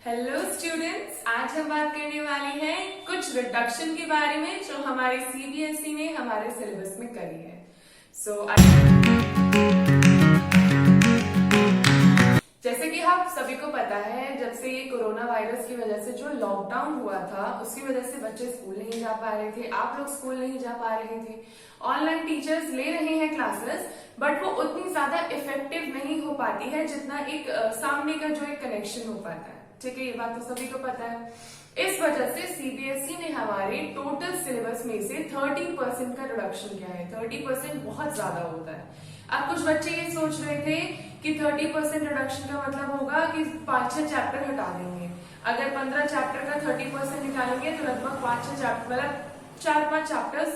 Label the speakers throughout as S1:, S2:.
S1: Hello students, आज हम बात करने वाले हैं कुछ रिडक्शन के बारे में जो हमारे सीबीएसई ने हमारे सिलेबस में करी है। जैसे कि आप सभी को पता है, जब से ये कोरोना वायरस की वजह से जो लॉकडाउन हुआ था उसकी वजह से बच्चे स्कूल नहीं जा पा रहे थे, आप लोग स्कूल नहीं जा पा रहे थे। ऑनलाइन टीचर्स ले रहे हैं क्लासेस, बट वो उतनी ज्यादा इफेक्टिव नहीं हो पाती है जितना एक सामने का जो एक कनेक्शन हो पाता है। ठीक है, ये बात तो सभी को पता है। इस वजह से सीबीएसई ने हमारे टोटल सिलेबस में से 30% का रिडक्शन किया है। 30% बहुत ज्यादा होता है। अब कुछ बच्चे ये सोच रहे थे कि 30% रिडक्शन का मतलब होगा कि 5-6 चैप्टर हटा देंगे। अगर 15 चैप्टर का 30% निकालेंगे तो लगभग 5-6 चैप्टर, मतलब 4-5 चैप्टर्स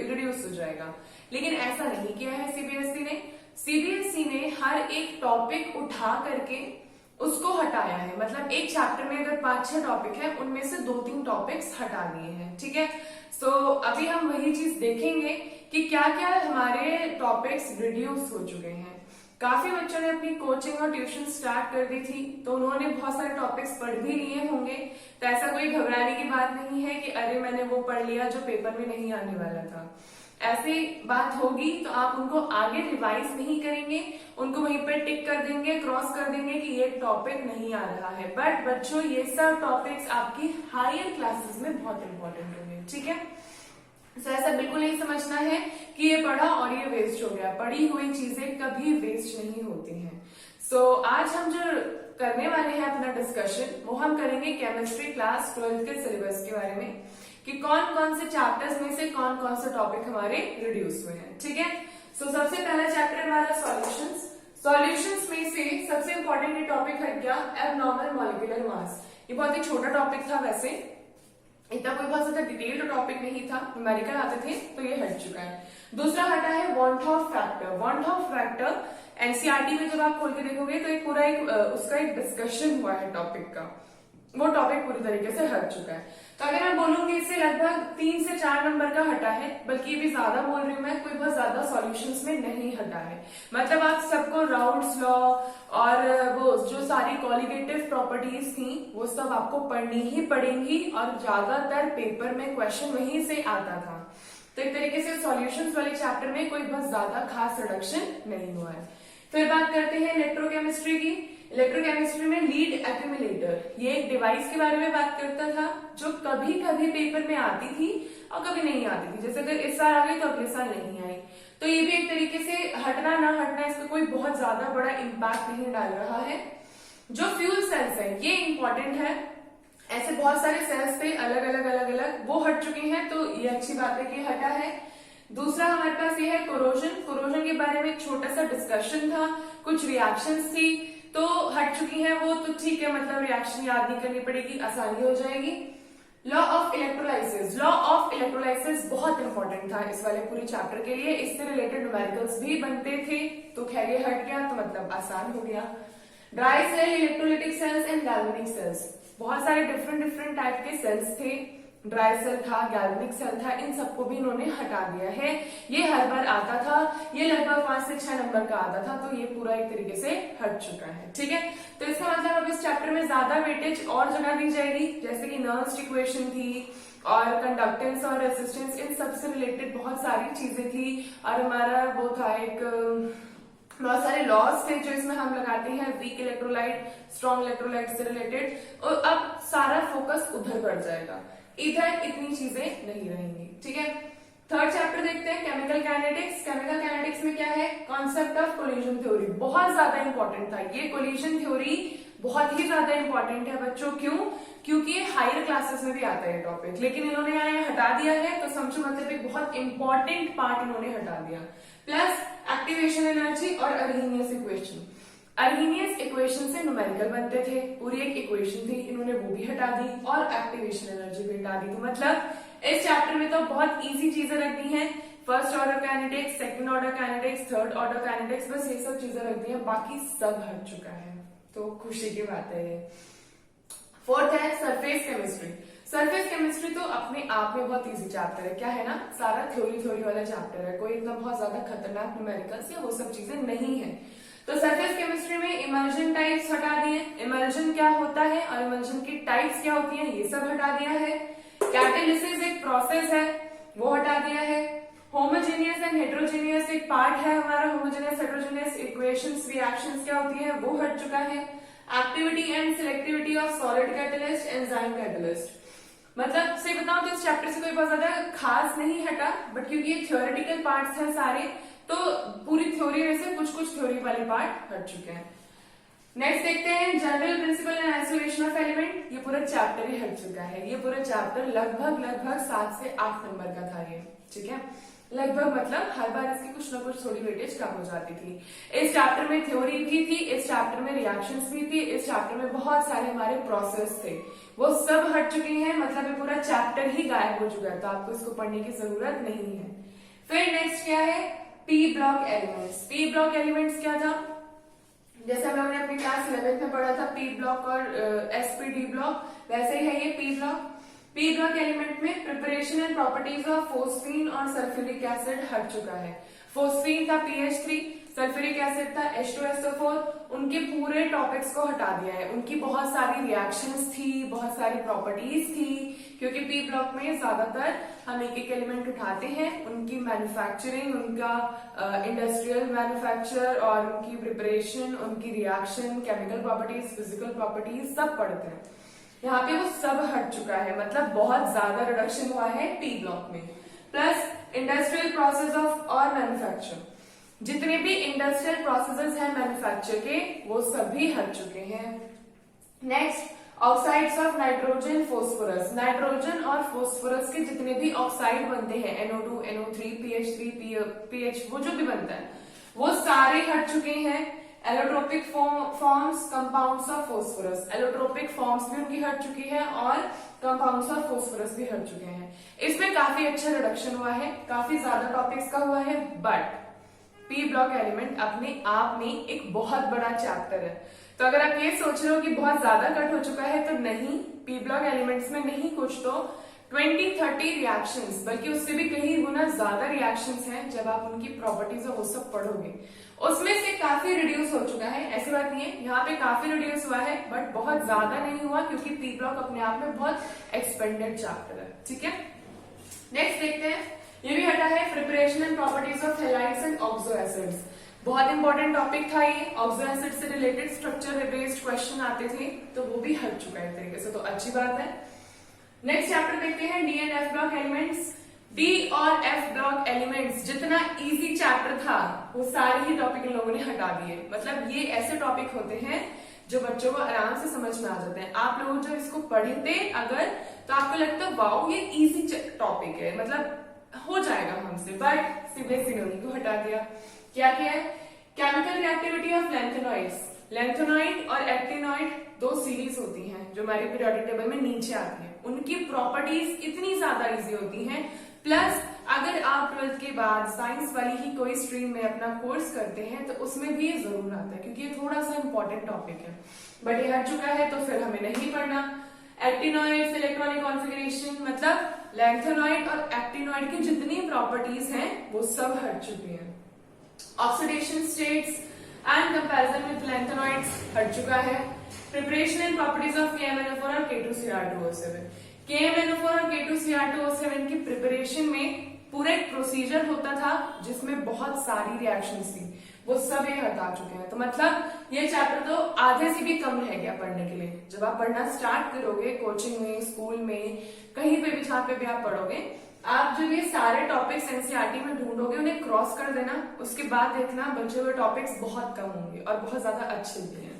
S1: रिड्यूस हो जाएगा। लेकिन ऐसा नहीं किया है सीबीएसई ने। सीबीएसई ने हर एक टॉपिक उठा करके उसको हटाया है। मतलब एक चैप्टर में अगर 5-6 टॉपिक है, उनमें से 2-3 टॉपिक्स हटा दिए हैं। ठीक है, सो अभी हम वही चीज देखेंगे कि क्या क्या हमारे टॉपिक्स रिड्यूस हो चुके हैं। काफी बच्चों ने अपनी कोचिंग और ट्यूशन स्टार्ट कर दी थी, तो उन्होंने बहुत सारे टॉपिक्स पढ़ भी लिए होंगे। तो ऐसा कोई घबराने की बात नहीं है कि अरे मैंने वो पढ़ लिया जो पेपर में नहीं आने वाला था। ऐसी बात होगी तो आप उनको आगे रिवाइज नहीं करेंगे, उनको वहीं पे टिक कर देंगे, क्रॉस कर देंगे कि ये टॉपिक नहीं आ रहा है। बट बच्चों, ये सब टॉपिक्स आपकी हायर क्लासेस में बहुत इंपॉर्टेंट होंगे। ठीक है, तो ऐसा बिल्कुल नहीं समझना है कि ये पढ़ा और ये वेस्ट हो गया। पढ़ी हुई चीजें कभी वेस्ट नहीं होती हैं। आज हम जो करने वाले हैं अपना डिस्कशन, वो हम करेंगे केमिस्ट्री क्लास 12th के सिलेबस के बारे में कि कौन कौन से चैप्टर्स में से कौन कौन से टॉपिक हमारे रिड्यूस हुए हैं। ठीक है, सबसे पहला चैप्टर हमारा सॉल्यूशंस। सॉल्यूशंस में से सबसे इंपॉर्टेंट टॉपिक है क्या? Abnormal molecular mass. ये बहुत ही छोटा टॉपिक था, वैसे इतना कोई बहुत ज्यादा डिटेल्ड टॉपिक नहीं था, न्यूमेरिकल आते थे, तो ये हट चुका है। दूसरा हटा है want of factor. Want of factor NCERT में जब आप खोल के देखोगे तो एक पूरा उसका एक डिस्कशन हुआ है टॉपिक का, वो टॉपिक पूरी तरीके से हट चुका है। तो अगर मैं बोलूंगी इससे लगभग 3 से 4 नंबर का हटा है, बल्कि ये भी ज्यादा बोल रही हूँ मैं, कोई बहुत ज्यादा सॉल्यूशंस में नहीं हटा है। मतलब आप सबको राउल्ट्स लॉ और वो जो सारी कॉलिगेटिव प्रॉपर्टीज थी वो सब आपको पढ़नी ही पड़ेंगी, और ज्यादातर पेपर में क्वेश्चन वहीं से आता था। तो एक तरीके से सॉल्यूशंस वाले चैप्टर में कोई बहुत ज्यादा खास रिडक्शन नहीं हुआ है। फिर बात करते हैं इलेक्ट्रोकेमिस्ट्री की। इलेक्ट्रोकेमिस्ट्री में लीड एक्यूमुलेटर, ये एक डिवाइस के बारे में बात करता था जो कभी कभी पेपर में आती थी और कभी नहीं आती थी। जैसे अगर इस साल आ गई तो अगले साल नहीं आई, तो ये भी एक तरीके से हटना ना हटना इसका कोई बहुत ज्यादा बड़ा इम्पैक्ट नहीं डाल रहा है। जो फ्यूल सेल्स है ये इंपॉर्टेंट है। ऐसे बहुत सारे सेल्स थे अलग अलग, वो हट चुके हैं, तो ये अच्छी बात है कि हटा है। दूसरा हमारे पास ये है कोरोजन। कोरोजन के बारे में एक छोटा सा डिस्कशन था, कुछ रिएक्शंस थी तो हट चुकी हैं वो, तो ठीक है, मतलब रिएक्शन याद नहीं करनी पड़ेगी, आसानी हो जाएगी। Law of electrolysis. Law of electrolysis बहुत इंपॉर्टेंट था इस वाले पूरे चैप्टर के लिए, इससे रिलेटेड न्यूमेरिकल्स भी बनते थे, तो खैर ये हट गया तो मतलब आसान हो गया। Dry cell, electrolytic cells and galvanic cells, बहुत सारे डिफरेंट टाइप के सेल्स थे। ड्राई सेल था, गैल्वेनिक सेल था, इन सबको भी इन्होंने हटा दिया है। ये हर बार आता था, ये लगभग 5 से 6 नंबर का आता था, तो ये पूरा एक तरीके से हट चुका है। ठीक है, तो इसका मतलब अब इस चैप्टर में ज्यादा वेटेज और जगह दी जाएगी, जैसे कि नर्व्स इक्वेशन थी और कंडक्टेंस और रेसिस्टेंस, इन सबसे रिलेटेड बहुत सारी चीजें थी। और हमारा वो था एक बहुत सारे लॉस थे जो इसमें हम लगाते हैं, वीक इलेक्ट्रोलाइट, स्ट्रॉन्ग इलेक्ट्रोलाइट से रिलेटेड, और अब सारा फोकस उधर बढ़ जाएगा, इधर इतनी चीजें नहीं रहेंगी। ठीक है, थर्ड चैप्टर देखते हैं केमिकल काइनेटिक्स। केमिकल काइनेटिक्स में क्या है? कॉन्सेप्ट ऑफ कोलिजन थ्योरी, बहुत ज्यादा इंपॉर्टेंट था ये कोलिजन थ्योरी, बहुत ही ज्यादा इंपॉर्टेंट है बच्चों। क्यों? क्योंकि ये हायर क्लासेस में भी आता है टॉपिक, लेकिन इन्होंने यहाँ हटा दिया है, तो समझो मतलब एक बहुत इंपॉर्टेंट पार्ट इन्होंने हटा दिया। प्लस एक्टिवेशन एनर्जी और अर्हीनियस इक्वेशन। अर्हीनियस इक्वेशन से न्यूमेरिकल बनते थे, पूरी एक इक्वेशन थी, इन्होंने वो भी हटा दी और एक्टिवेशन एनर्जी भी हटा दी। तो मतलब इस चैप्टर में तो बहुत इजी चीजें रख दी हैं, first order kinetics, second order kinetics, third order kinetics, बस ये सब चीजें रख दी हैं, बाकी सब हट चुका है, तो खुशी की बात है ये। फोर्थ है सरफेस केमिस्ट्री। सरफेस केमिस्ट्री तो अपने आप में बहुत इजी चैप्टर है, क्या है ना, सारा थ्योरी वाला चैप्टर है, कोई इतना बहुत ज्यादा खतरनाक न्यूमेरिकल्स या वो सब चीजें नहीं है। तो सरफेस केमिस्ट्री में इमर्जन टाइप्स हटा दिए। इमल्शन क्या होता है और इमल्शन की टाइप्स क्या होती हैं, ये सब हटा दिया है। कैटालिसिस एक प्रोसेस है, वो हटा दिया है। होमोजेनियस एंड हेट्रोजेनियस एक पार्ट है हमारा, होमोजेनियस हेट्रोजेनियस इक्वेशंस रिएक्शंस क्या होती है वो हट चुका है। Activity and selectivity of solid catalyst, enzyme catalyst, मतलब से बताऊं तो इस चैप्टर से कोई बहुत ज्यादा खास नहीं हटा, बट क्योंकि ये थ्योरेटिकल पार्ट्स हैं सारे, तो पूरी थ्योरी में से कुछ कुछ थ्योरी वाले पार्ट हट चुके हैं। नेक्स्ट देखते हैं general principle and isolation of element. ये पूरा चैप्टर ही हट चुका है। ये पूरा चैप्टर लगभग 7 से 8 नंबर का था ये, ठीक है। लगभग मतलब हर बार इसकी कुछ ना कुछ थोड़ी वेटेज कम हो जाती थी। इस चैप्टर में थ्योरी भी थी, इस चैप्टर में रिएक्शंस भी थी, इस चैप्टर में बहुत सारे हमारे प्रोसेस थे, वो सब हट चुके हैं। मतलब ये पूरा चैप्टर ही गायब हो चुका है, तो आपको इसको पढ़ने की जरूरत नहीं है। फिर नेक्स्ट क्या है, P block elements. P block elements क्या था, जैसे हम लोगों ने अपनी क्लास 11th में पढ़ा था पी ब्लॉक और एसपीडी ब्लॉक, वैसे ही है ये P block. P block element में preparation and properties of phosphine और सल्फ्यूरिक एसिड हट चुका है। फोस्फीन था पीएच3, सल्फ्यूरिक एसिड था H2SO4, उनके पूरे टॉपिक्स को हटा दिया है। उनकी बहुत सारी रिएक्शंस थी, बहुत सारी प्रॉपर्टीज थी, क्योंकि पी ब्लॉक में ज्यादातर हम एक एक एलिमेंट उठाते हैं, उनकी मैन्युफैक्चरिंग, उनका इंडस्ट्रियल मैन्युफैक्चर और उनकी प्रिपरेशन, उनकी reaction, chemical properties, physical properties सब पढ़ते हैं। यहाँ पे वो सब हट चुका है, मतलब बहुत ज्यादा रिडक्शन हुआ है पी ब्लॉक में। प्लस इंडस्ट्रियल प्रोसेस ऑफ और मैन्युफैक्चर, जितने भी इंडस्ट्रियल प्रोसेसेस हैं मैन्युफैक्चर के, वो सभी हट चुके हैं। Next oxides of nitrogen phosphorus. Nitrogen और फोस्फोरस के जितने भी ऑक्साइड बनते हैं, NO2, NO3, PH3, PH, वो जो भी बनता है वो सारे हट चुके हैं। Allotropic forms, compounds of phosphorus, allotropic forms भी उनकी हट चुकी है और कंपाउंड्स ऑफ फोस्फोरस भी हट चुके हैं। इसमें काफी अच्छा रिडक्शन हुआ है, काफी ज्यादा टॉपिक्स का हुआ है, बट पी ब्लॉक एलिमेंट अपने आप में एक बहुत बड़ा चैप्टर है। तो अगर आप ये सोच रहे हो कि बहुत ज्यादा कट हो चुका है, तो नहीं, पी ब्लॉक एलिमेंट्स में नहीं कुछ तो 20-30 रिएक्शंस, बल्कि उससे भी कहीं गुना ज्यादा रिएक्शंस हैं। जब आप उनकी प्रॉपर्टीज और वो सब पढ़ोगे, उसमें से काफी रिड्यूस हो चुका है, ऐसी बात नहीं है। यहाँ पे काफी रिड्यूस हुआ है, बट बहुत ज्यादा नहीं हुआ, क्योंकि पी ब्लॉक अपने आप में बहुत एक्सपेंडेड चैप्टर है, ठीक है। नेक्स्ट देखते हैं, ये भी हटा है preparation and properties of halides and oxo acids. बहुत इंपॉर्टेंट टॉपिक था ये, ऑक्सो एसिड से रिलेटेड स्ट्रक्चर बेस्ड क्वेश्चन आते थे, तो वो भी हट चुका है एक तरीके से, तो अच्छी बात है। नेक्स्ट चैप्टर देखते हैं D and F block elements. D और एफ ब्लॉक एलिमेंट्स जितना इजी चैप्टर था, वो सारे ही टॉपिक इन लोगों ने हटा दिए। मतलब ये ऐसे टॉपिक होते हैं जो बच्चों को आराम से समझ में आ जाते हैं। आप लोग जो इसको पढ़ते अगर, तो आपको लगता है वाओ ये इजी टॉपिक है, मतलब हो जाएगा हमसे, बट सीबीएसई ने उनको हटा दिया। क्या किया है, chemical reactivity of lanthanoids. Lanthanoid और एक्टिनॉइड दो सीरीज होती हैं जो हमारे पीरियोडिक टेबल में नीचे आती हैं। उनकी प्रॉपर्टीज इतनी ज्यादा इजी होती हैं, प्लस अगर आप 12th के बाद साइंस वाली ही कोई स्ट्रीम में अपना कोर्स करते हैं तो उसमें भी ये जरूर आता है, क्योंकि ये थोड़ा सा इंपॉर्टेंट टॉपिक है। बट ये हट चुका है, तो फिर हमें नहीं पढ़ना। एक्टिनॉइड्स, इलेक्ट्रॉनिक कॉन्फिगरेशन, मतलब लैंथेनॉइड और एक्टिनॉइड की जितनी प्रॉपर्टीज हैं वो सब हट चुकी हैं। Oxidation states and comparison with lanthanoids हट चुका है। Preparation and properties of KMnO4 और K2Cr2O7। KMnO4 और K2Cr2O7 की प्रिपरेशन में पूरा एक प्रोसीजर होता था जिसमें बहुत सारी रिएक्शंस थी, वो सब ये हटा चुके हैं। तो मतलब ये चैप्टर तो आधे से भी कम रह गया पढ़ने के लिए। जब आप पढ़ना स्टार्ट करोगे कोचिंग में, स्कूल में, कहीं पे भी जहाँ पे भी आप पढ़ोगे, आप जब ये सारे टॉपिक्स एनसीईआरटी में ढूंढोगे, उन्हें क्रॉस कर देना, उसके बाद देखना बचे हुए टॉपिक्स बहुत कम होंगे और बहुत ज्यादा अच्छे भी हैं।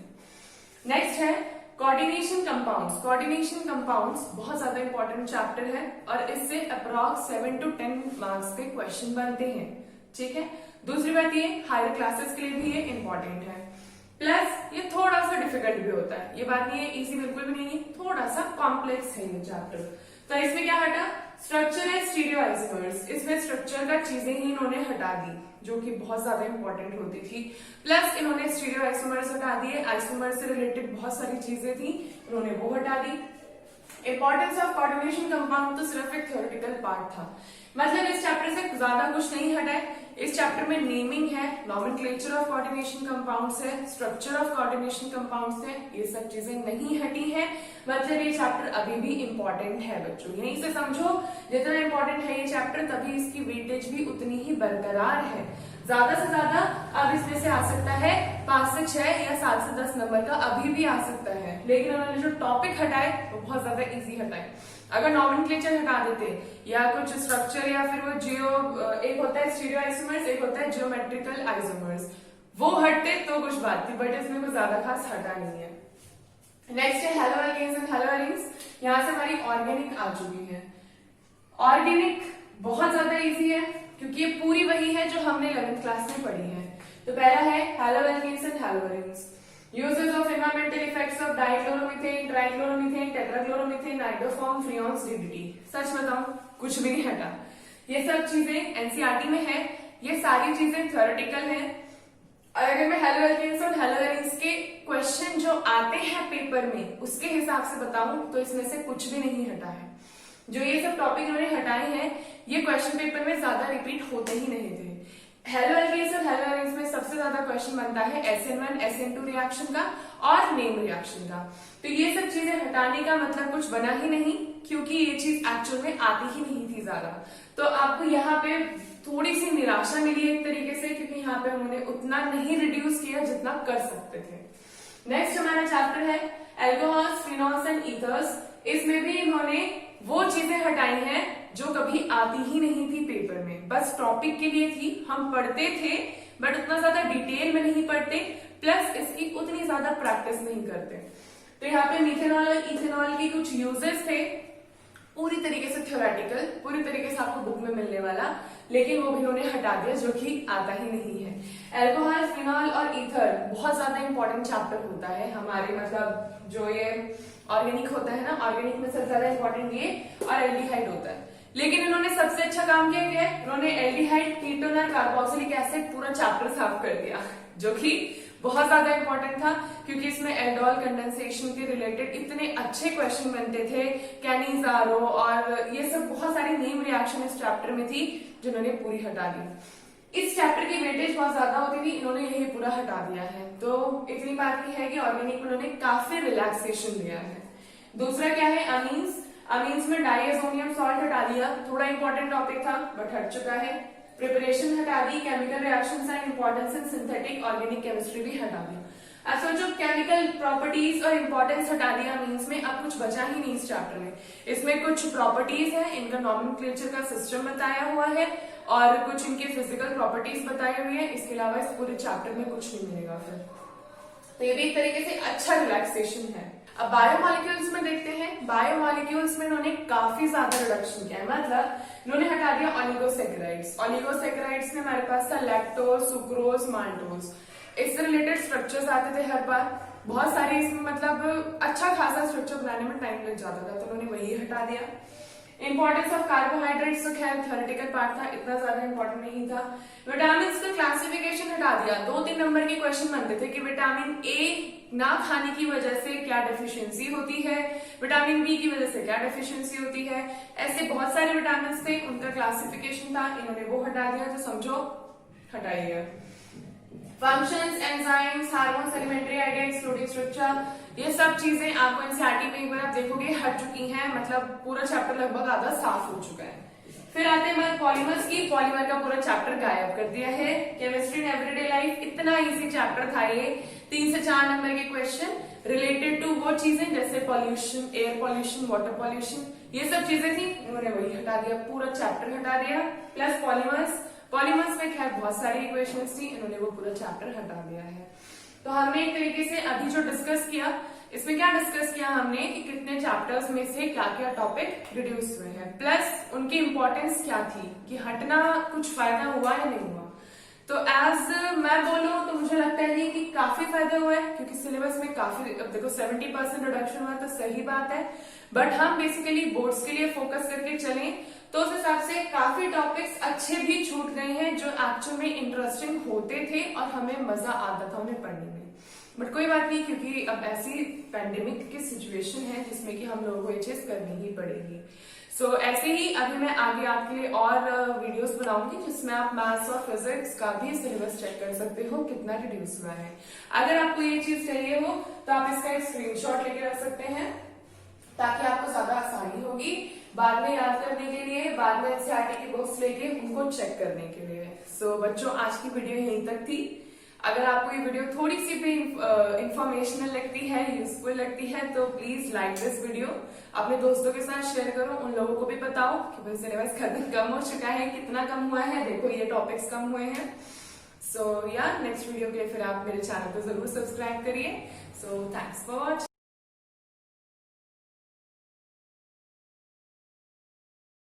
S1: नेक्स्ट है कोऑर्डिनेशन कंपाउंड्स। कोऑर्डिनेशन कंपाउंड्स बहुत ज्यादा इंपॉर्टेंट चैप्टर है और इससे अप्रॉक्स 7 to 10 मार्क्स पे क्वेश्चन बनते हैं, ठीक है। दूसरी बात ये, हायर क्लासेस के लिए भी ये इंपॉर्टेंट है, प्लस ये थोड़ा सा डिफिकल्ट भी होता है। ये बात नहीं है इजी बिल्कुल भी नहीं है, थोड़ा सा कॉम्प्लेक्स है ये चैप्टर। तो इसमें क्या हटा, स्ट्रक्चर है स्टीरियो आइसोमर्स। इसमें स्ट्रक्चर का चीजें ही इन्होंने हटा दी जो कि बहुत ज्यादा इंपॉर्टेंट होती थी, प्लस इन्होंने स्टीरियो आइसोमर्स हटा दिए। आइसोमर्स से रिलेटेड बहुत सारी चीजें थी, इन्होंने वो हटा दी। इंपॉर्टेंस ऑफ कोऑर्डिनेशन कंपाउंड तो सिर्फ एक थ्योरेटिकल पार्ट था, मतलब इस चैप्टर से ज्यादा कुछ नहीं हटा है। इस चैप्टर में नेमिंग है, नॉमेनक्लेचर ऑफ कोऑर्डिनेशन कंपाउंड्स है, स्ट्रक्चर ऑफ कोऑर्डिनेशन कंपाउंड्स है, ये सब चीजें नहीं हटी हैं, मतलब ये चैप्टर अभी भी इंपॉर्टेंट है बच्चों। यहीं से समझो जितना इंपॉर्टेंट है ये चैप्टर, तभी इसकी वेटेज भी उतनी ही बरकरार है। ज्यादा से ज्यादा अब इसमें से आ सकता है 5 से 6 या 7 से 10 नंबर का अभी भी आ सकता है, लेकिन उन्होंने जो टॉपिक हटाए वो बहुत ज्यादा इजी हटाए। अगर नॉमेनक्लेचर हटा देते या कुछ स्ट्रक्चर या फिर वो एक होता है स्टीरियो आइसोमर्स, एक होता है जियोमेट्रिकल आइसोमर्स, वो हटते तो कुछ बात थी, बट इसमें कुछ ज्यादा खास हटा नहीं है। नेक्स्ट है halo alkanes and hello arenes. यहाँ से हमारी ऑर्गेनिक आ चुकी है। ऑर्गेनिक बहुत ज्यादा इजी है क्योंकि ये पूरी वही है जो हमने 11th क्लास में पढ़ी है। तो पहला है halo alkanes and hello arenes. Uses of environmental effects of dichloromethane, trichloromethane, tetrachloromethane, nitroform, freons, DDT. सच बताऊं कुछ भी नहीं हटा, ये सब चीजें एनसीईआरटी में है, ये सारी चीजें थ्योरेटिकल है। और अगर मैं हेलो एल्केन्स और हेलो एरिन्स के क्वेश्चन जो आते हैं पेपर में उसके हिसाब से बताऊं तो इसमें से कुछ भी नहीं हटा है। जो ये सब टॉपिक इन्होंने हटाए हैं ये क्वेश्चन पेपर में ज्यादा रिपीट होते ही नहीं थे। हेलो एल्केन्स और हेलो एरिन्स में सबसे ज्यादा क्वेश्चन बनता है SN1 SN2 रिएक्शन का और नेम रिएक्शन का। तो ये सब चीजें हटाने का मतलब कुछ बना ही नहीं, क्योंकि ये चीज एक्चुअल में आती ही नहीं थी ज्यादा। तो आपको यहाँ पे थोड़ी सी निराशा मिली एक तरीके से, क्योंकि यहाँ पे उन्होंने उतना नहीं रिड्यूस किया जितना कर सकते थे। नेक्स्ट हमारा चैप्टर है एल्कोहल्स, फिनॉल्स एंड ईथर्स। इसमें भी इन्होंने वो चीजें हटाई हैं जो कभी आती ही नहीं थी पेपर में, बस टॉपिक के लिए थी, हम पढ़ते थे बट उतना ज्यादा डिटेल में नहीं पढ़ते, प्लस इसकी उतनी ज्यादा प्रैक्टिस नहीं करते। तो यहाँ पे मिथेनॉल और इथेनॉल की कुछ यूजेस थे, पूरी तरीके से थ्योरेटिकल, पूरी तरीके से आपको बुक में मिलने वाला, लेकिन वो भी उन्होंने हटा दिया जो कि आता ही नहीं है। एल्कोहल, फिनॉल और ईथर बहुत ज्यादा इंपॉर्टेंट चैप्टर होता है हमारे, मतलब जो ये ऑर्गेनिक होता है ना, ऑर्गेनिक में सबसे ज्यादा इंपॉर्टेंट ये और एल्डिहाइड होता है। लेकिन इन्होंने सबसे अच्छा काम किया क्या है, इन्होंने एल्डिहाइड, कीटोन और कार्बोक्सिलिक एसिड पूरा चैप्टर साफ कर दिया, जो कि बहुत ज्यादा इंपॉर्टेंट था, क्योंकि इसमें एल्डोल कंडेंसेशन के रिलेटेड इतने अच्छे क्वेश्चन बनते थे, कैनिजारो और ये सब बहुत सारी नेम रिएक्शन इस चैप्टर में थी जिन्होंने पूरी हटा दी। इस चैप्टर की वेटेज बहुत ज्यादा होती थी, इन्होंने यही पूरा हटा दिया है। तो इतनी बात की है कि ऑर्गेनिक में उन्होंने काफी रिलैक्सेशन दिया है। दूसरा क्या है, अमीन्स। अमीन्स में डाइएजोनियम सॉल्ट हटा दिया, थोड़ा इंपॉर्टेंट टॉपिक था बट हट चुका है। प्रिपरेशन हटा दी, chemical reactions and importance in synthetic organic chemistry भी हटा दी। अच्छा, जो केमिकल प्रॉपर्टीज और इंपॉर्टेंस हटा दिया मीन्स में, अब कुछ बचा ही नहीं इस चैप्टर में। इसमें कुछ प्रॉपर्टीज है, इनका नॉमेनक्लेचर का सिस्टम बताया हुआ है और कुछ इनके फिजिकल प्रॉपर्टीज बताई हुई है। इसके अलावा इस पूरे चैप्टर में कुछ नहीं मिलेगा फिर। तो ये भी एक तरीके से अच्छा रिलैक्सेशन है। अब बायोमॉलिक्यूल्स में देखते हैं। बायोमॉलिक्यूल्स में इन्होंने काफी ज्यादा रिडक्शन किया है, मतलब इन्होंने हटा दिया ऑलिगोसेकेराइड्स। ऑलिगोसेकेराइड्स में हमारे पास था लैक्टोज, सुक्रोज, माल्टोज। इससे रिलेटेड स्ट्रक्चर्स आते थे हर बार, बहुत सारे इसमें मतलब अच्छा खासा स्ट्रक्चर बनाने में टाइम लग जाता था, तो उन्होंने वही हटा दिया। इंपॉर्टेंस ऑफ कार्बोहाइड्रेट्स तो खैर थ्योरेटिकल पार्ट था, इतना ज्यादा इंपॉर्टेंट नहीं था। विटामिन का क्लासिफिकेशन हटा दिया। 2-3 नंबर के क्वेश्चन बनते थे कि विटामिन ए ना खाने की वजह से क्या डेफिशिएंसी होती है, विटामिन बी की वजह से क्या डेफिशिएंसी होती है, ऐसे बहुत सारे विटामिन थे, उनका क्लासिफिकेशन था, इन्होंने वो हटा दिया, तो समझो हटाइएगा। Functions, enzymes, hormones, elementary idea, excluding structure, ये सब चीजें आपको एनसीईआरटी में एक बार आप देखोगे हट चुकी हैं, मतलब पूरा चैप्टर लगभग आधा साफ हो चुका है। फिर आते हैं पॉलीमर्स की। पॉलीमर का पूरा चैप्टर गायब कर दिया है। केमिस्ट्री इन एवरीडे लाइफ, इतना इजी चैप्टर था ये, 3 से 4 नंबर के क्वेश्चन रिलेटेड टू वो चीजें जैसे pollution, air pollution, water pollution, ये सब चीजें थी, इन्होंने वही हटा दिया, पूरा चैप्टर हटा दिया। प्लस पॉलीमर्स में खैर बहुत सारी इक्वेशंस थी, इन्होंने वो पूरा चैप्टर हटा दिया है। तो हमने एक तरीके से अभी जो डिस्कस किया, इसमें क्या डिस्कस किया हमने कि कितने चैप्टर्स में से क्या क्या टॉपिक रिड्यूस हुए हैं, प्लस उनकी इंपॉर्टेंस क्या थी, कि हटना कुछ फायदा हुआ या नहीं हुआ। तो एज मैं बोलूं तो मुझे लगता है कि काफी फायदा हुआ है, क्योंकि सिलेबस में काफी, अब देखो 70% रिडक्शन हुआ तो सही बात है, बट हम बेसिकली बोर्ड्स के लिए फोकस करके चलें तो उस हिसाब से काफी टॉपिक्स अच्छे भी छूट गए हैं जो एक्चुअल में इंटरेस्टिंग होते थे और हमें मजा आता था उन्हें पढ़ने में। बट कोई बात नहीं, क्योंकि अब ऐसी पैंडेमिक की सिचुएशन है जिसमें कि हम लोगों को ये चीज करनी ही पड़ेगी। सो ऐसे ही अभी मैं आगे आपके लिए और वीडियोस बनाऊंगी जिसमें आप मैथ्स और फिजिक्स का भी सिलेबस चेक कर सकते हो कितना रिड्यूस हुआ है। अगर आपको ये चीज चाहिए हो तो आप इसका एक स्क्रीनशॉट लेके रख सकते हैं ताकि आपको ज्यादा आसानी होगी बाद में याद करने के लिए, बाद में एनसीईआरटी की बुक्स लेके उनको चेक करने के लिए। सो बच्चों, आज की वीडियो यहीं तक थी। अगर आपको ये वीडियो थोड़ी सी भी इंफॉर्मेशनल लगती है, यूजफुल लगती है, तो प्लीज लाइक दिस वीडियो, अपने दोस्तों के साथ शेयर करो, उन लोगों को भी बताओ कि भाई सिलेबस कम हो चुका है, कितना कम हुआ है, देखो ये टॉपिक्स कम हुए हैं। सो या नेक्स्ट वीडियो के लिए फिर आप मेरे चैनल को जरूर सब्सक्राइब करिए। So thanks for watching.